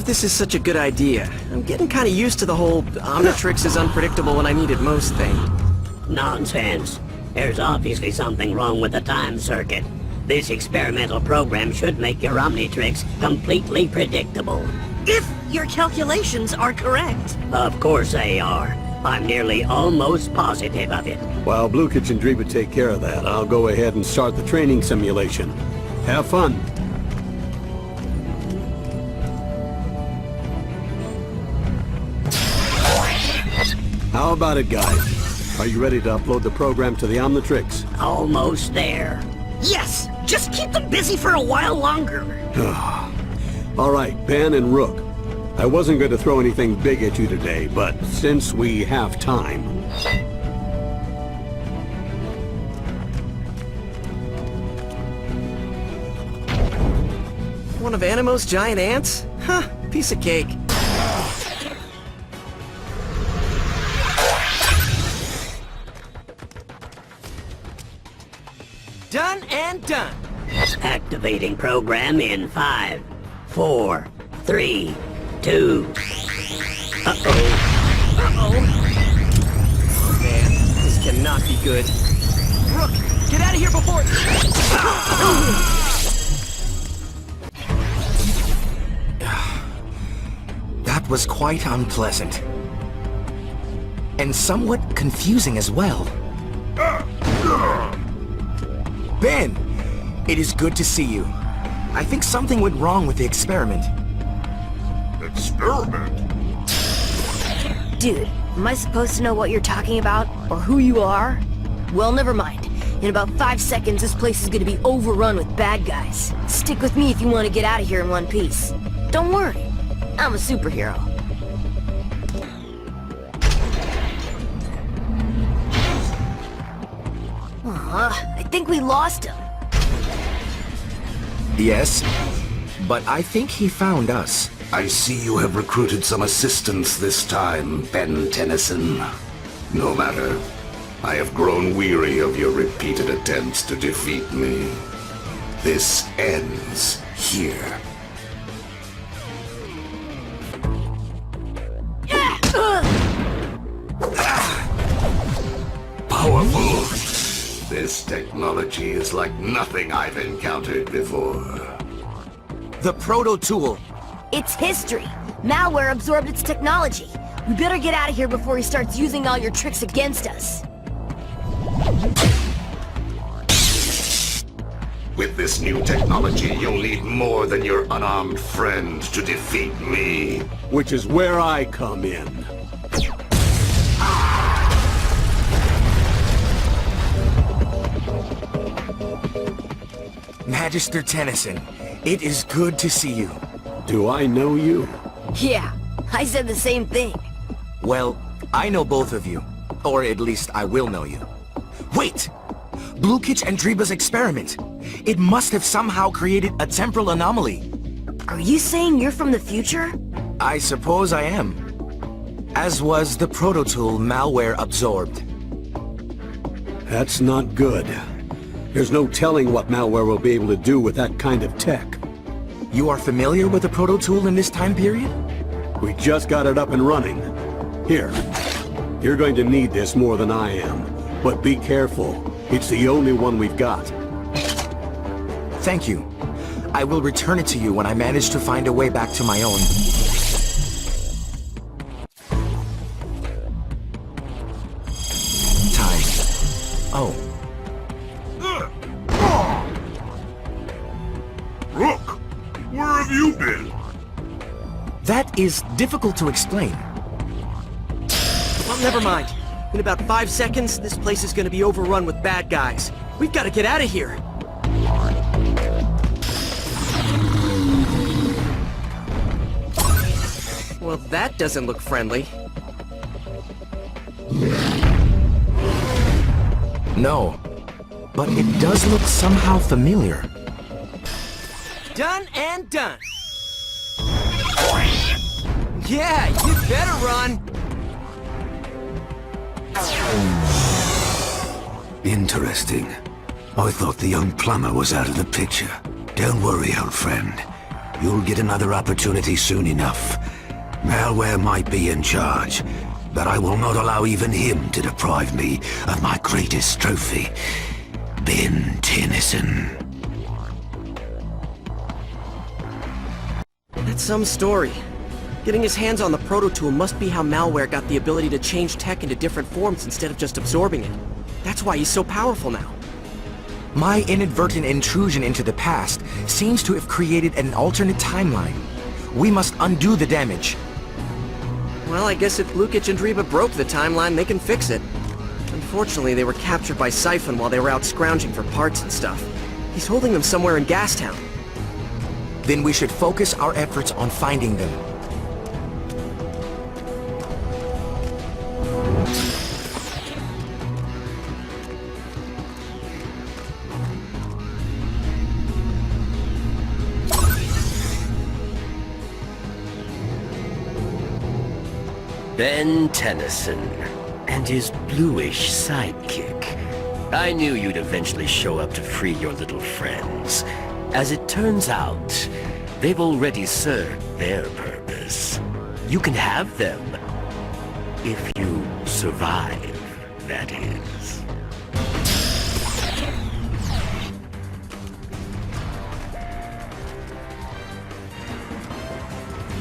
if this is such a good idea. I'm getting kind of used to the whole Omnitrix is unpredictable when I need it most thing. Nonsense. There's obviously something wrong with the time circuit. This experimental program should make your Omnitrix completely predictable. If your calculations are correct. Of course they are. I'm nearly almost positive of it. While Blukich and Driba take care of that, I'll go ahead and start the training simulation. Have fun. How about it, guys? Are you ready to upload the program to the Omnitrix? Almost there. Yes! Just keep them busy for a while longer. All right, Ben and Rook. I wasn't going to throw anything big at you today, but since we have time... One of Animo's giant ants? Huh, piece of cake. Done and done. Activating program in 5, 4, 3, 2... Uh-oh. Uh-oh. Oh, man, this cannot be good. Rook, get out of here before... That was quite unpleasant. And somewhat confusing as well. Ben! It is good to see you. I think something went wrong with the experiment. Experiment? Dude, am I supposed to know what you're talking about? Or who you are? Well, never mind. In about 5 seconds, this place is gonna be overrun with bad guys. Stick with me if you want to get out of here in one piece. Don't worry, I'm a superhero. I think we lost him. Yes, but I think he found us. I see you have recruited some assistance this time, Ben Tennyson. No matter. I have grown weary of your repeated attempts to defeat me. This ends here. Powerful! This technology is like nothing I've encountered before. The proto-tool. It's history. Malware absorbed its technology. We better get out of here before he starts using all your tricks against us. With this new technology, you'll need more than your unarmed friend to defeat me. Which is where I come in. Magister Tennyson, it is good to see you. Do I know you? Yeah, I said the same thing. Well, I know both of you. Or at least I will know you. Wait! Blukich and Driba's experiment. It must have somehow created a temporal anomaly. Are you saying you're from the future? I suppose I am. As was the proto-tool malware absorbed. That's not good. There's no telling what malware will be able to do with that kind of tech. You are familiar with the proto-tool in this time period? We just got it up and running. Here, you're going to need this more than I am. But be careful. It's the only one we've got. Thank you. I will return it to you when I manage to find a way back to my own. Time. Oh. Rook, where have you been? That is difficult to explain. Well, never mind. In about 5 seconds, this place is gonna be overrun with bad guys. We've gotta get out of here. Well, that doesn't look friendly. No, but it does look somehow familiar. Done and done. Yeah, you better run. Interesting. I thought the young plumber was out of the picture. Don't worry, old friend. You'll get another opportunity soon enough. Malware might be in charge, but I will not allow even him to deprive me of my greatest trophy. Ben Tennyson. That's some story. Getting his hands on the proto-tool must be how Malware got the ability to change tech into different forms instead of just absorbing it. That's why he's so powerful now. My inadvertent intrusion into the past seems to have created an alternate timeline. We must undo the damage. Well, I guess if Blukich and Driba broke the timeline, they can fix it. Unfortunately, they were captured by Siphon while they were out scrounging for parts and stuff. He's holding them somewhere in Gastown. Then we should focus our efforts on finding them. Ben Tennyson and his bluish sidekick. I knew you'd eventually show up to free your little friends. As it turns out, they've already served their purpose. You can have them. If you survive, that is.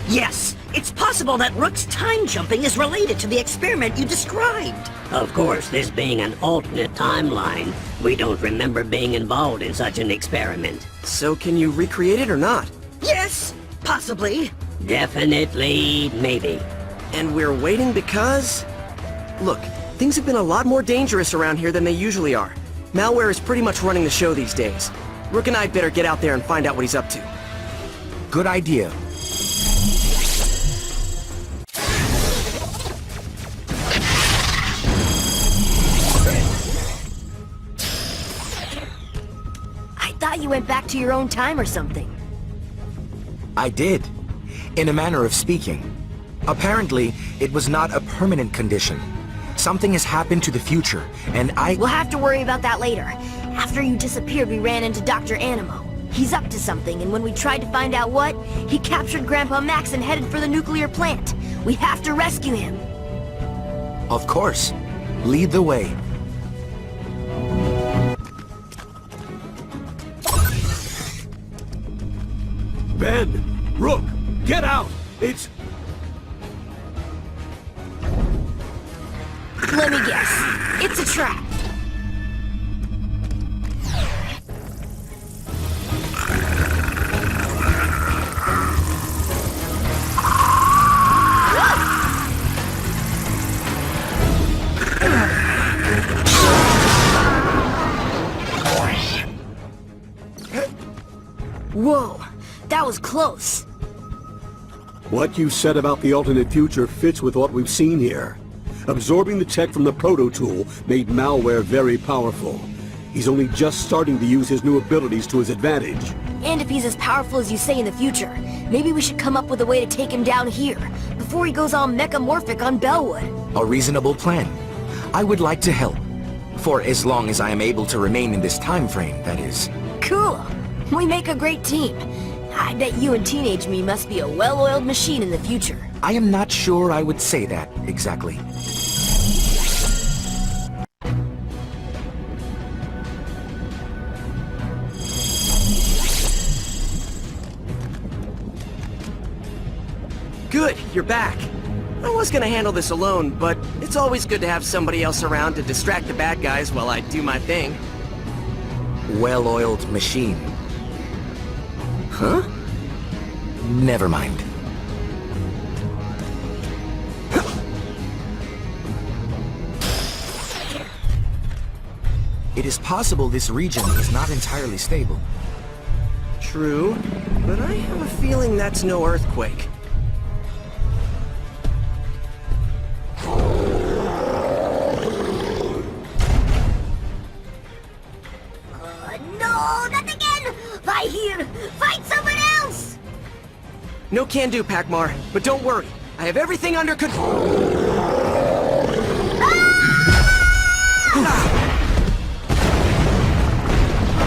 Yes, it's possible that Rook's time jumping is related to the experiment you described. Of course, this being an alternate timeline, we don't remember being involved in such an experiment. So can you recreate it or not? Yes, possibly. Definitely, maybe. And we're waiting because... Look, things have been a lot more dangerous around here than they usually are. Malware is pretty much running the show these days. Rook and I better get out there and find out what he's up to. Good idea. I thought you went back to your own time or something. I did, in a manner of speaking. Apparently, it was not a permanent condition. Something has happened to the future, and We'll have to worry about that later. After you disappeared, we ran into Dr. Animo. He's up to something, and when we tried to find out what, he captured Grandpa Max and headed for the nuclear plant. We have to rescue him. of course, lead the way. Ben! Rook! Get out! It's... Let me guess. It's a trap. Whoa, that was close. What you said about the alternate future fits with what we've seen here. Absorbing the tech from the proto-tool made Malware very powerful. He's only just starting to use his new abilities to his advantage. And if he's as powerful as you say in the future, maybe we should come up with a way to take him down here, before he goes all mechamorphic on Bellwood. A reasonable plan. I would like to help. For as long as I am able to remain in this time frame, that is. Cool. We make a great team. I bet you and teenage me must be a well-oiled machine in the future. I am not sure I would say that, exactly. Good, you're back. I was gonna handle this alone, but it's always good to have somebody else around to distract the bad guys while I do my thing. Well-oiled machine. Huh? Never mind. It is possible this region is not entirely stable. True, but I have a feeling that's no earthquake. No, not again! Fight here! Fight someone else! No can do, Pakmar, but don't worry. I have everything under control. For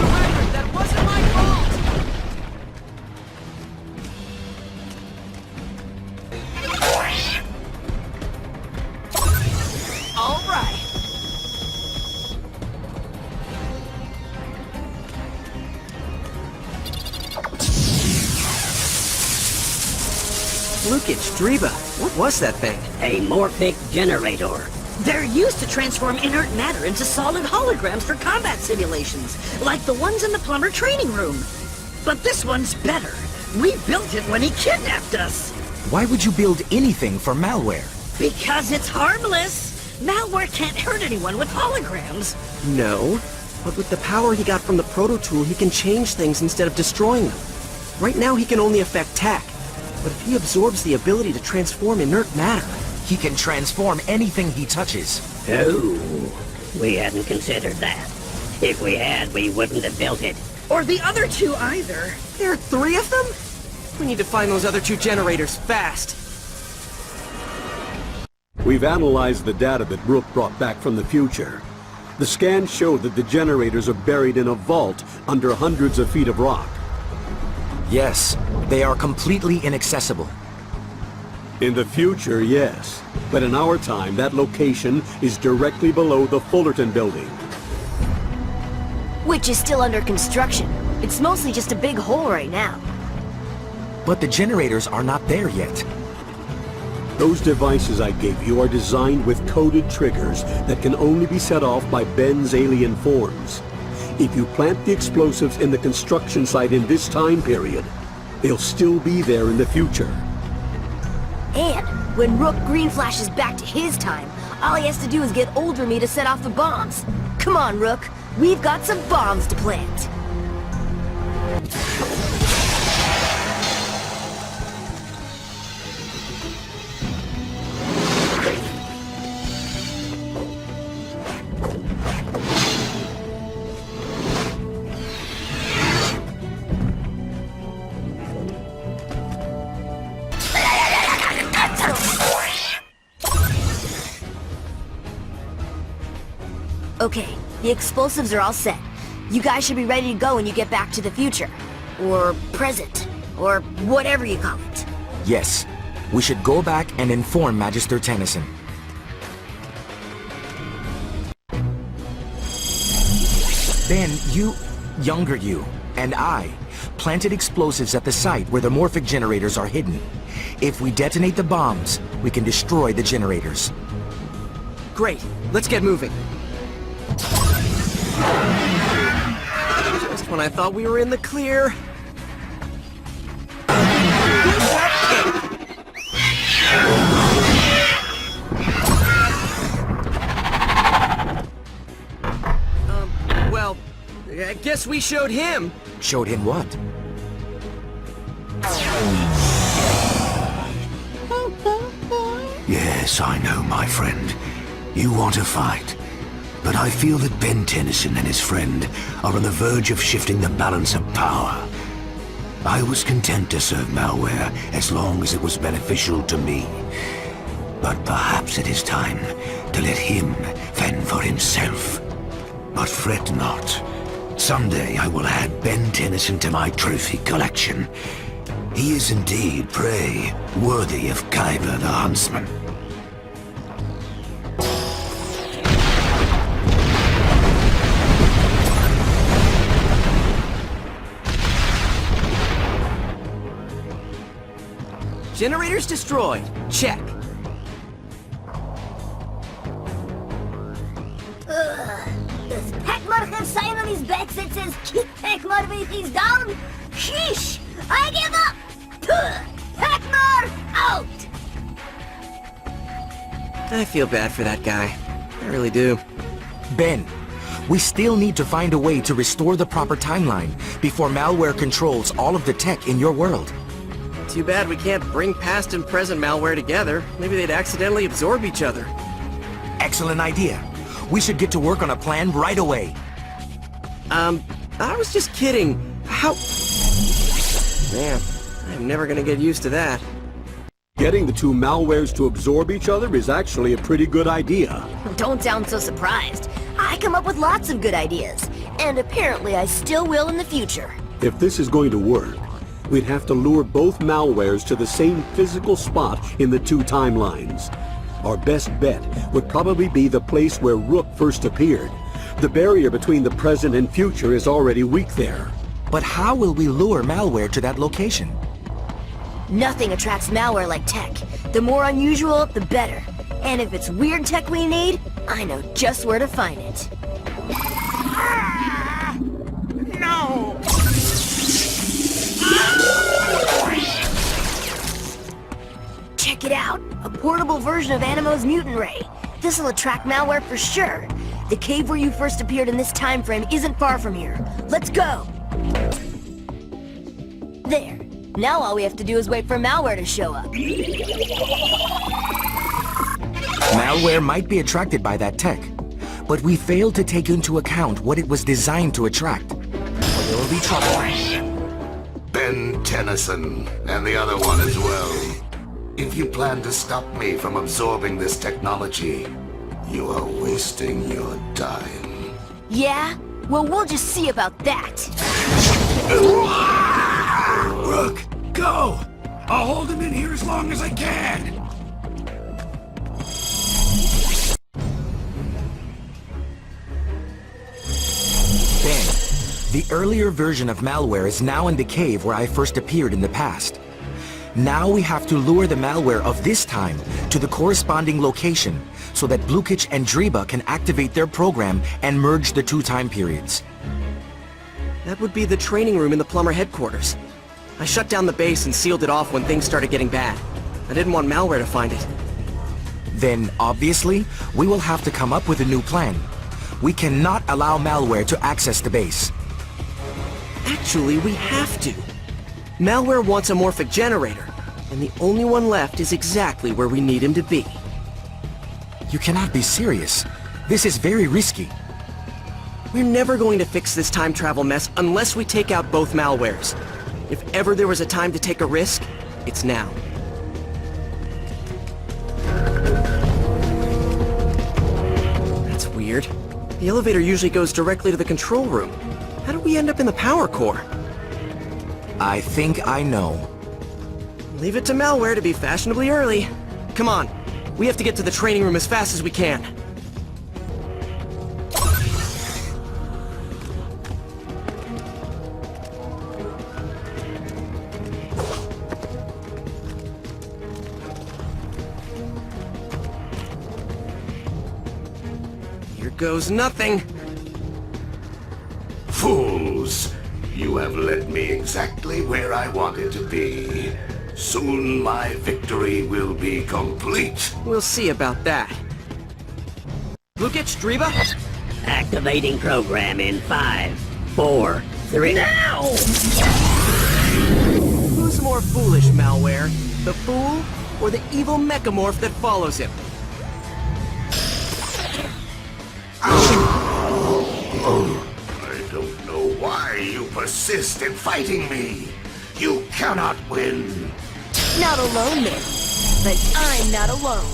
the record, that wasn't my fault! Blukich, Driba, what was that thing? A morphic generator. They're used to transform inert matter into solid holograms for combat simulations, like the ones in the plumber training room. But this one's better. We built it when he kidnapped us. Why would you build anything for malware? Because it's harmless. Malware can't hurt anyone with holograms. No, but with the power he got from the proto-tool, he can change things instead of destroying them. Right now he can only affect tech, but if he absorbs the ability to transform inert matter... He can transform anything he touches. Oh, we hadn't considered that. If we had, we wouldn't have built it. Or the other two either. There are 3 of them? We need to find those other 2 generators fast. We've analyzed the data that Rook brought back from the future. The scans show that the generators are buried in a vault under hundreds of feet of rock. Yes, they are completely inaccessible. In the future, yes. But in our time, that location is directly below the Fullerton building. Which is still under construction. It's mostly just a big hole right now. But the generators are not there yet. Those devices I gave you are designed with coded triggers that can only be set off by Ben's alien forms. If you plant the explosives in the construction site in this time period, they'll still be there in the future. And when Rook green flashes back to his time, all he has to do is get older me to set off the bombs. Come on, Rook. We've got some bombs to plant. Okay, the explosives are all set. You guys should be ready to go when you get back to the future. Or present. Or whatever you call it. Yes, we should go back and inform Magister Tennyson. Then younger you, and I planted explosives at the site where the morphic generators are hidden. If we detonate the bombs, we can destroy the generators. Great, let's get moving. Just when I thought we were in the clear. Well, I guess we showed him. Showed him what? Yes, I know, my friend. You want to fight. But I feel that Ben Tennyson and his friend are on the verge of shifting the balance of power. I was content to serve malware as long as it was beneficial to me. But perhaps it is time to let him fend for himself. But fret not. Someday I will add Ben Tennyson to my trophy collection. He is indeed prey worthy of Khyber the Huntsman. Generators destroyed. Check. Does Heckmar have sign on his back that says keep Heckmar if he's down? Sheesh! I give up! Heckmar out! I feel bad for that guy. I really do. Ben, we still need to find a way to restore the proper timeline before malware controls all of the tech in your world. Too bad we can't bring past and present malware together. Maybe they'd accidentally absorb each other. Excellent idea. We should get to work on a plan right away. I was just kidding. How... Man, I'm never gonna get used to that. Getting the 2 malwares to absorb each other is actually a pretty good idea. Don't sound so surprised. I come up with lots of good ideas. And apparently I still will in the future. If this is going to work, we'd have to lure both malwares to the same physical spot in the 2 timelines. Our best bet would probably be the place where Rook first appeared. The barrier between the present and future is already weak there. But how will we lure malware to that location? Nothing attracts malware like tech. The more unusual, the better. And if it's weird tech we need, I know just where to find it. No! Check it out! A portable version of Animo's mutant ray. This'll attract malware for sure. The cave where you first appeared in this time frame isn't far from here. Let's go! There. Now all we have to do is wait for malware to show up. Malware might be attracted by that tech, but we failed to take into account what it was designed to attract. There will be trouble. Ben Tennyson, and the other one as well. If you plan to stop me from absorbing this technology, you are wasting your time. Yeah? Well, we'll just see about that. Rook, go! I'll hold him in here as long as I can! Ben, the earlier version of malware is now in the cave where I first appeared in the past. Now we have to lure the malware of this time to the corresponding location so that Blukich and Driba can activate their program and merge the two time periods. That would be the training room in the plumber headquarters. I shut down the base and sealed it off when things started getting bad. I didn't want malware to find it. Then, obviously, we will have to come up with a new plan. We cannot allow malware to access the base. Actually, we have to. Malware wants a morphic generator, and the only one left is exactly where we need him to be. You cannot be serious. This is very risky. We're never going to fix this time travel mess unless we take out both malwares. If ever there was a time to take a risk, it's now. That's weird. The elevator usually goes directly to the control room. How did we end up in the power core? I think I know. Leave it to malware to be fashionably early. Come on, we have to get to the training room as fast as we can. Here goes nothing. Fools! You have led me exactly where I wanted to be. Soon my victory will be complete. We'll see about that. Blukich, Driba? Activating program in 5, 4, 3... Now! Who's more foolish, malware? The fool or the evil mechamorph that follows him? I don't know why you persist in fighting me. You cannot win. Not alone, then. But I'm not alone.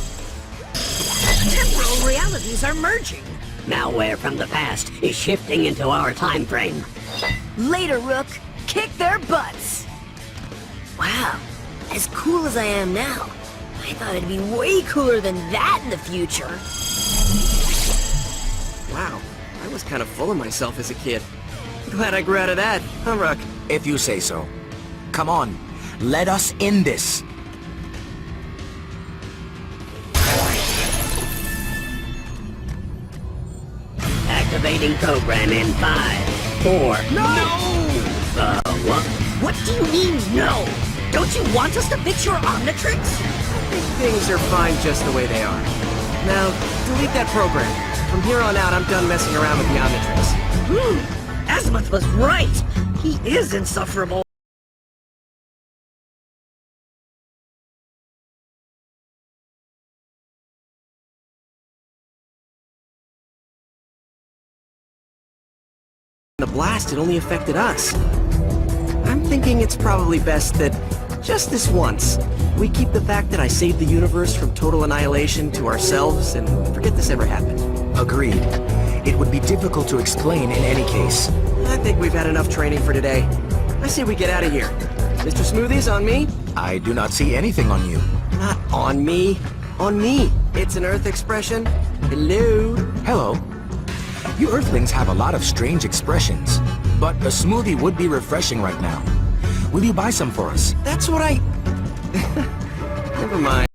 Temporal realities are merging. Malware from the past is shifting into our time frame. Later, Rook. Kick their butts. Wow. As cool as I am now, I thought I'd be way cooler than that in the future. Wow, I was kind of full of myself as a kid. Glad I grew out of that, huh, Rook? If you say so. Come on, let us end this. Activating program in 5, 4... No! What? What do you mean, no? Don't you want us to fix your Omnitrix? I think things are fine just the way they are. Now, delete that program. From here on out, I'm done messing around with the Omnitrix. Azimuth was right. He is insufferable. The blast, it only affected us. I'm thinking it's probably best that, just this once, we keep the fact that I saved the universe from total annihilation to ourselves and forget this ever happened. Agreed. It would be difficult to explain in any case. I think we've had enough training for today. I say we get out of here. Mr. Smoothies, on me? I do not see anything on you. Not on me. On me. It's an Earth expression. Hello? Hello. You Earthlings have a lot of strange expressions, but a smoothie would be refreshing right now. Will you buy some for us? That's what I... Never mind.